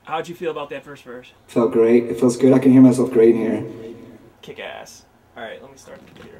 How'd you feel about that first verse? Felt great. It feels good. I can hear myself great in here. Kick ass. All right, let me start the computer.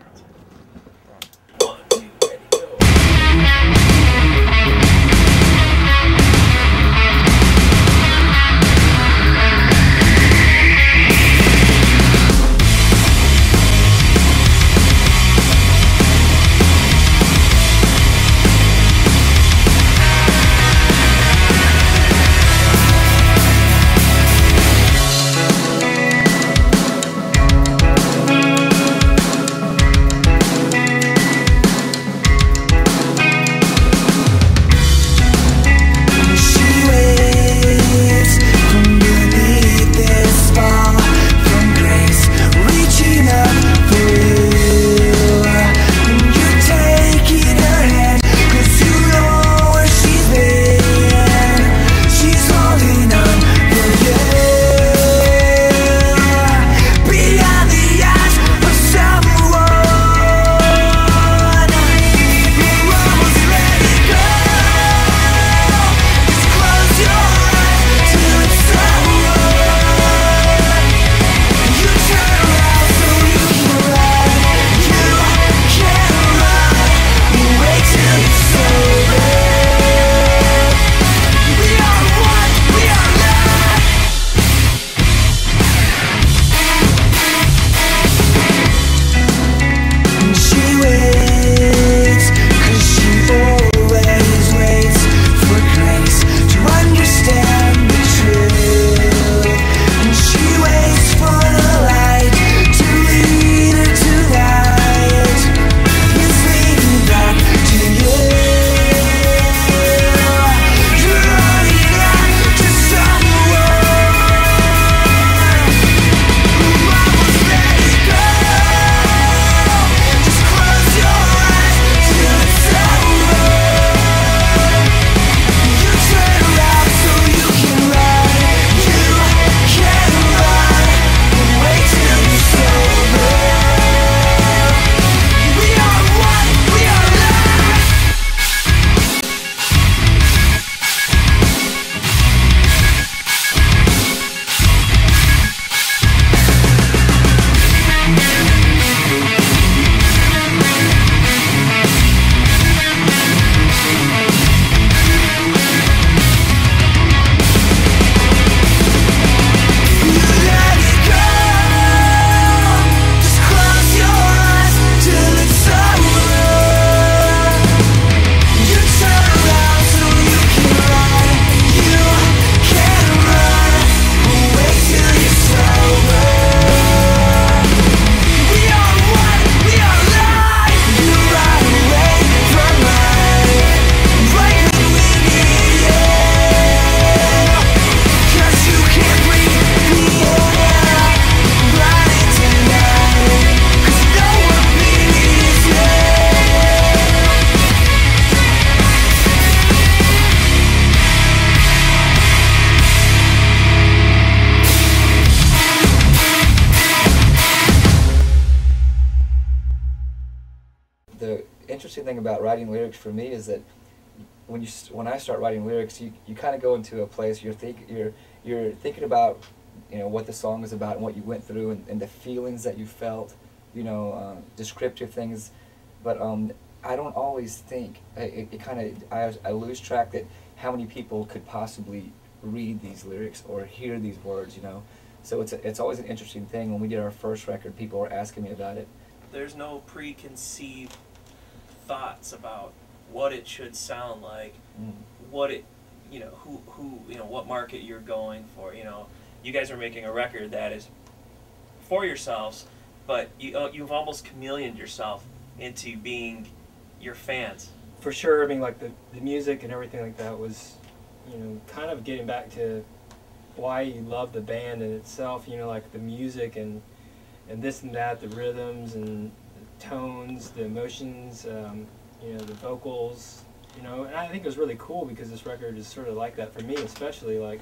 The interesting thing about writing lyrics for me is that when I start writing lyrics, you kind of go into a place you're thinking about, what the song is about and what you went through and the feelings that you felt, descriptive things, but I don't always think I lose track that how many people could possibly read these lyrics or hear these words, So it's always an interesting thing. When we did our first record, people were asking me about it. There's no preconceived thoughts about what it should sound like, what it, what market you're going for. You guys are making a record that is for yourselves, but you've almost chameleoned yourself into being your fans. For sure, I mean, like the music and everything like that was, kind of getting back to why you love the band in itself, like the music and this and that, the rhythms and the tones, the emotions, the vocals, and I think it was really cool because this record is sort of like that for me, especially like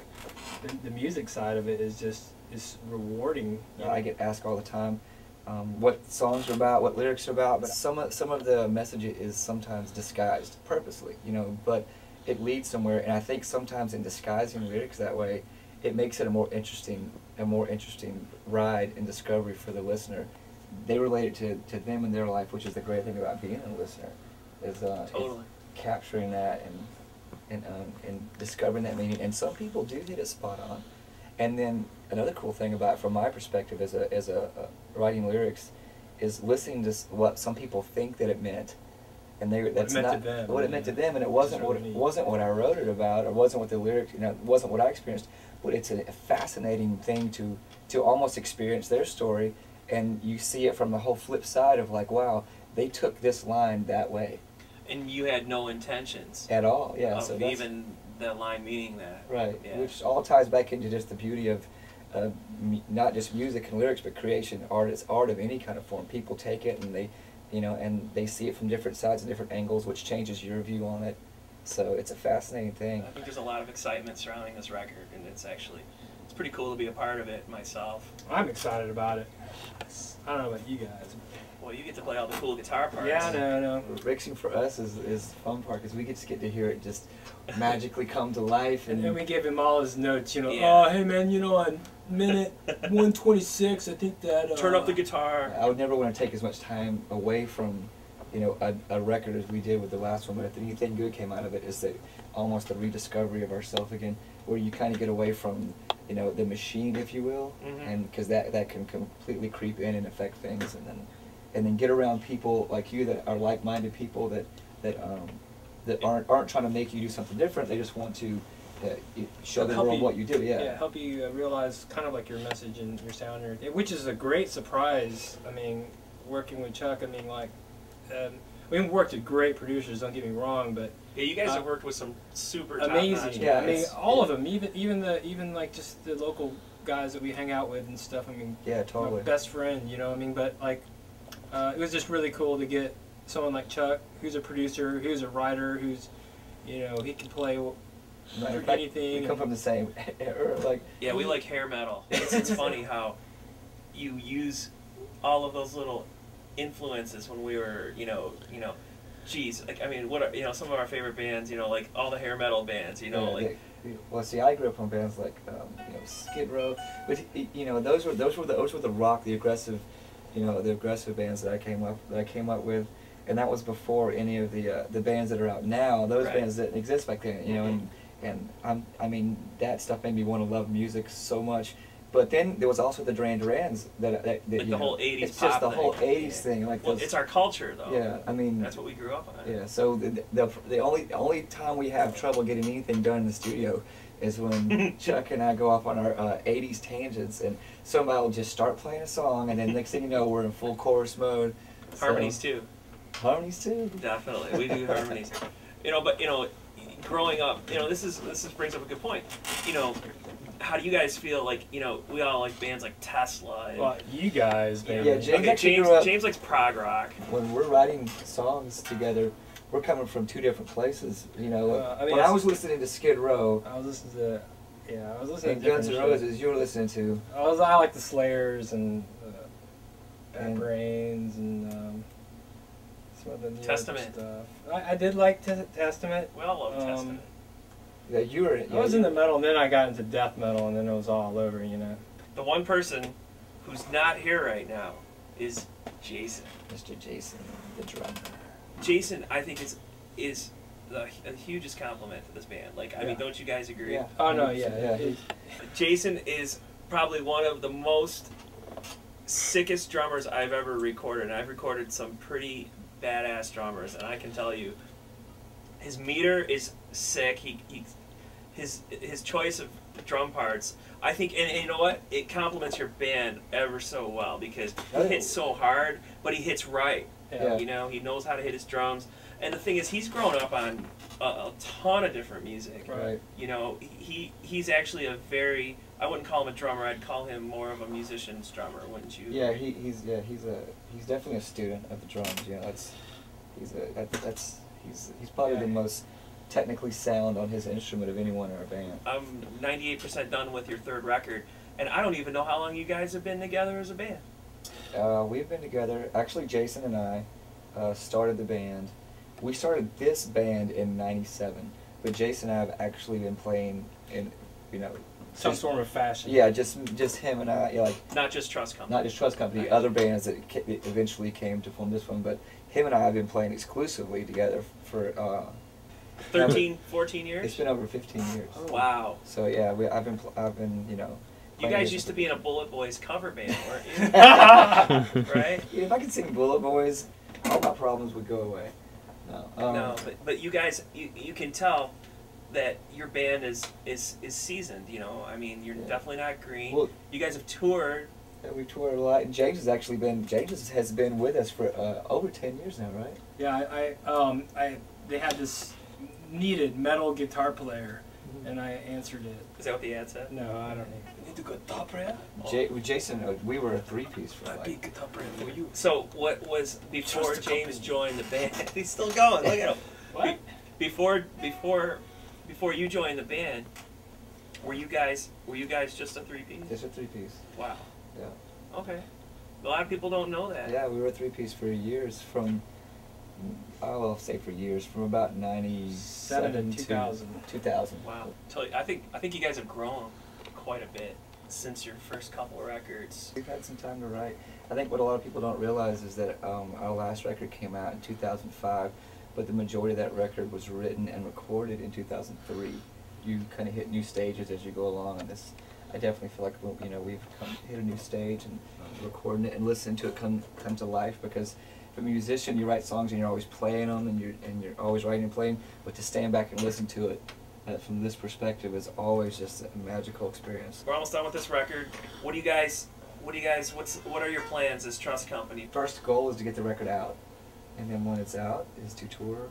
the music side of it is rewarding. I get asked all the time what songs are about, what lyrics are about, but some of the message is sometimes disguised purposely, but it leads somewhere, and I think sometimes in disguising lyrics that way, it makes it a more interesting ride and discovery for the listener. They relate it to them in their life, which is the great thing about being a listener, is Totally. capturing that and discovering that meaning. And some people do hit it spot on. And then another cool thing about, from my perspective as a writing lyrics, is listening to what some people think that it meant, and that's not what it meant to them, and it wasn't what I wrote it about, or wasn't what the lyrics, it wasn't what I experienced. But it's a fascinating thing to almost experience their story, and you see it from the whole flip side of like, wow, they took this line that way. And you had no intentions At all, yeah. of So even the line meaning that. right, Yeah. which all ties back into just the beauty of not just music and lyrics, but creation, art. It's art of any kind of form. People take it and they, and they see it from different sides and different angles, which changes your view on it. So it's a fascinating thing. I think there's a lot of excitement surrounding this record, and it's pretty cool to be a part of it myself. I'm excited about it. I don't know about you guys. Well, you get to play all the cool guitar parts. Yeah, I know. Mixing for us is the fun part, because we just get to hear it just magically come to life. And then we give him all his notes, Yeah. Oh, hey man, on minute 126, I think that... Turn up the guitar. I would never want to take as much time away from, a record as we did with the last one, but if anything good came out of it, is that almost a rediscovery of ourselves again, where you kind of get away from, the machine, if you will, and because that can completely creep in and affect things, and then get around people like you that are like-minded people that aren't trying to make you do something different. They just want to show the world what you do. Yeah, help you realize kind of like your message and your sound and everything, which is a great surprise. I mean, working with Chuck, we've worked with great producers, don't get me wrong, but yeah, you guys have worked with some super amazing. top-notch Yeah, I mean, all of them, even like just the local guys that we hang out with and stuff. Yeah, totally. My best friend, but like, it was just really cool to get someone like Chuck, who's a producer, who's a writer, who's, he can play anything. We come from the same era, like. Yeah, we like hair metal. It's funny how you use all of those little influences when we were, geez, like, what are, some of our favorite bands, like all the hair metal bands, Well, see, I grew up on bands like, Skid Row, but those were the rock, the aggressive, the aggressive bands that I came up with, and that was before any of the bands that are out now. Those bands didn't exist back then, and that stuff made me want to love music so much. But then there was also the Duran Durans that like the whole 80s it's pop just the whole thing. 80s thing. Like it's our culture, though. Yeah, that's what we grew up on. Yeah, so the only time we have trouble getting anything done in the studio is when Chuck and I go off on our 80s tangents, and somebody will just start playing a song, and then next thing you know, we're in full chorus mode. Harmonies too. Harmonies too. Definitely, we do harmonies. But growing up, this brings up a good point. How do you guys feel like, we all like bands like Tesla? And, well, you guys, man. Yeah, James likes prog rock. When we're writing songs together, we're coming from two different places. When I was listening to Skid Row, I was listening to and Guns N' Roses, you were listening to. I like the Slayers and Bad Brains and some of the new Testament stuff. I did like Testament. We all love Testament. Yeah, you were. I was in the metal, and then I got into death metal, and then it was all over, The one person who's not here right now is Jason. Mr. Jason, the drummer. Jason, I think, is the hugest compliment to this band. Like, I mean, don't you guys agree? Yeah. Oh no, yeah. Jason is probably one of the most sickest drummers I've ever recorded, and I've recorded some pretty badass drummers, and I can tell you, his meter is sick. His choice of drum parts, I think, and you know what? It complements your band ever so well, because he hits so hard, but he hits right. Yeah. He knows how to hit his drums. And the thing is, he's grown up on a ton of different music. Right. He's actually I wouldn't call him a drummer. I'd call him more of a musician's drummer, wouldn't you? Yeah, he's definitely a student of the drums. He's probably the most technically sound on his instrument of anyone in our band. I'm 98% done with your third record, and I don't even know how long you guys have been together as a band. We've been together. Actually, Jason and I started the band. We started this band in '97, but Jason and I have actually been playing you know, Some sort of fashion. yeah, just him and I, like Not just Trust Company. not just Trust Company, Right. other bands that eventually came to form this one, but him and I have been playing exclusively together for 13, 14 years? it's been over 15 years. Oh, wow. So yeah, I've been you know. You playing guys this used to with- be in a Bullet Boys cover band, weren't you? Right? Yeah, if I could sing Bullet Boys, all my problems would go away. No. No, but you guys, you can tell that your band is seasoned. You know, I mean, you're Yeah. definitely not green. Well, You guys have toured. yeah, we've toured a lot. And James has been with us for over 10 years now, right? Yeah, they had this needed metal guitar player, and I answered it. Is that what the ad said? No, I don't know. Need a guitar player? With Jason, we were a three-piece for like. guitar player for you. So what was before Trust the James company. joined the band? He's still going. Look at him. What? Before you joined the band, were you guys just a three-piece? Just a three-piece. Wow. Yeah. Okay. A lot of people don't know that. Yeah, we were a three-piece for years from. I'll say for years from about 97 7 to 2000. 2000. Wow. I think you guys have grown quite a bit since your first couple of records. We've had some time to write. I think what a lot of people don't realize is that our last record came out in 2005, but the majority of that record was written and recorded in 2003. You kind of hit new stages as you go along on this. I definitely feel like we've hit a new stage, and recording it and listening to it come to life, because if a musician, you write songs and you're always playing them and you're always writing and playing, but to stand back and listen to it from this perspective is always just a magical experience. We're almost done with this record. What are your plans as Trust Company? First goal is to get the record out, and then when it's out is to tour.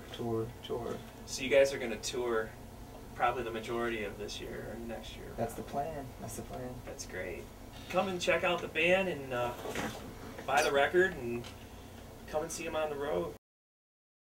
So you guys are going to tour probably the majority of this year or next year. That's the plan. That's great. Come and check out the band and buy the record and come and see them on the road.